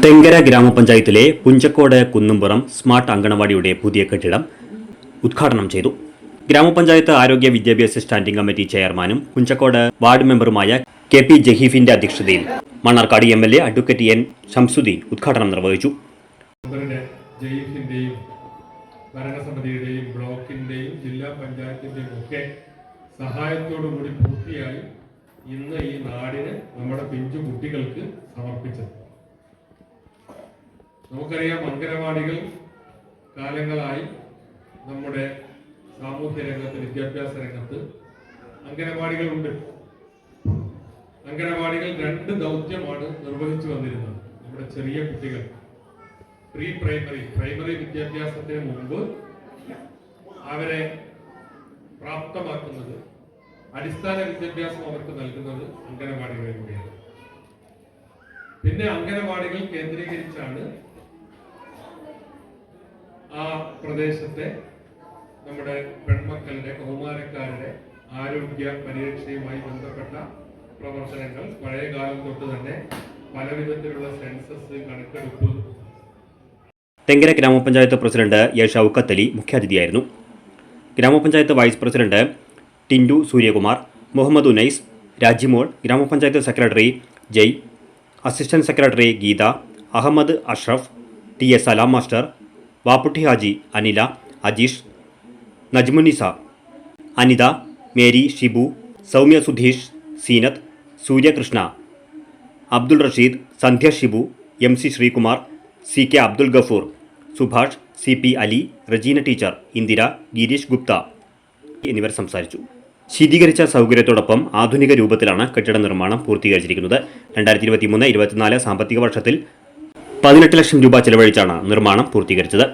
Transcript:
തെങ്കര ഗ്രാമപഞ്ചായത്തിലെ പുഞ്ചക്കോട് കുന്നുംപുറം സ്മാർട്ട് അങ്കണവാടിയുടെ പുതിയ കെട്ടിടം ഉദ്ഘാടനം ചെയ്തു. ഗ്രാമപഞ്ചായത്ത് ആരോഗ്യ വിദ്യാഭ്യാസ സ്റ്റാൻഡിംഗ് കമ്മിറ്റി ചെയർമാനും പുഞ്ചക്കോട് വാർഡ് മെമ്പറുമായ കെ പി ജഹീഫിന്റെ അധ്യക്ഷതയിൽ Mannarkkad MLA advocate N Shamsuddin ഉദ്ഘാടനം നിർവഹിച്ചു. ഭരണസമിതിയുടെയും ബ്ലോക്കിന്റെയും ജില്ലാ പഞ്ചായത്തിന്റെയും ഒക്കെ സഹായത്തോടുകൂടി പൂർത്തിയായി ഇന്ന് ഈ നാടിന് നമ്മുടെ പിഞ്ചു കുട്ടികൾക്ക് സമർപ്പിച്ചത്. നമുക്കറിയാം, അംഗനവാടികൾ കാലങ്ങളായി നമ്മുടെ സാമൂഹ്യ രംഗത്ത്, വിദ്യാഭ്യാസ രംഗത്ത് അംഗനവാടികളുണ്ട്. അംഗനവാടികൾ രണ്ട് ദൗത്യമാണ് നിർവഹിച്ചു വന്നിരുന്നത്. നമ്മുടെ ചെറിയ കുട്ടികൾ പ്രൈമറി വിദ്യാഭ്യാസത്തിന് മുമ്പ് അവരെ പ്രാപ്തമാക്കുന്നത്, അടിസ്ഥാന വിദ്യാഭ്യാസം അവർക്ക് നൽകുന്നത് അംഗനവാടികളിലൂടെയാണ്. പിന്നെ അംഗനവാടികൾ കേന്ദ്രീകരിച്ചാണ് ആ പ്രദേശത്തെ നമ്മുടെ പെൺമക്കളുടെ, കൗമാരക്കാരുടെ ആരോഗ്യ പരിരക്ഷയുമായി ബന്ധപ്പെട്ട പ്രവർത്തനങ്ങൾ പഴയ കാലം തൊട്ട് തന്നെ പല വിധത്തിലുള്ള സെൻസസ്, കണക്കെടുപ്പ്. തെങ്കര ഗ്രാമപഞ്ചായത്ത് പ്രസിഡന്റ് എ ഷൗക്കത്ത് അലി മുഖ്യാതിഥിയായിരുന്നു. ഗ്രാമപഞ്ചായത്ത് വൈസ് പ്രസിഡന്റ് ടിൻഡു സൂര്യകുമാർ, മുഹമ്മദ് ഉനൈസ്, രാജിമോൾ, ഗ്രാമപഞ്ചായത്ത് secretary Jay, assistant secretary Geetha, Ahammed Ashraf, TS Salam master, Vapputty Haji, Anila, Ajeesh, Najmunisa, Anitha, Mary, Shibu, Soumya Sudheesh, Seenath, Suryakrishna, Abdul Rasheed, Sandhya Shibu, MC Sreekumar, CK Abdul Gafoor, Subhash, CP Ali, Rejeena teacher, Indira, Girish Gupta എന്നിവർ സംസാരിച്ചു. ശീതീകരിച്ച സൗകര്യത്തോടൊപ്പം ആധുനിക രൂപത്തിലാണ് കെട്ടിട നിർമ്മാണം പൂർത്തീകരിച്ചിരിക്കുന്നത്. 2023-24 സാമ്പത്തിക വർഷത്തിൽ 18 ലക്ഷം രൂപ ചെലവഴിച്ചാണ് നിർമ്മാണം പൂർത്തീകരിച്ചത്.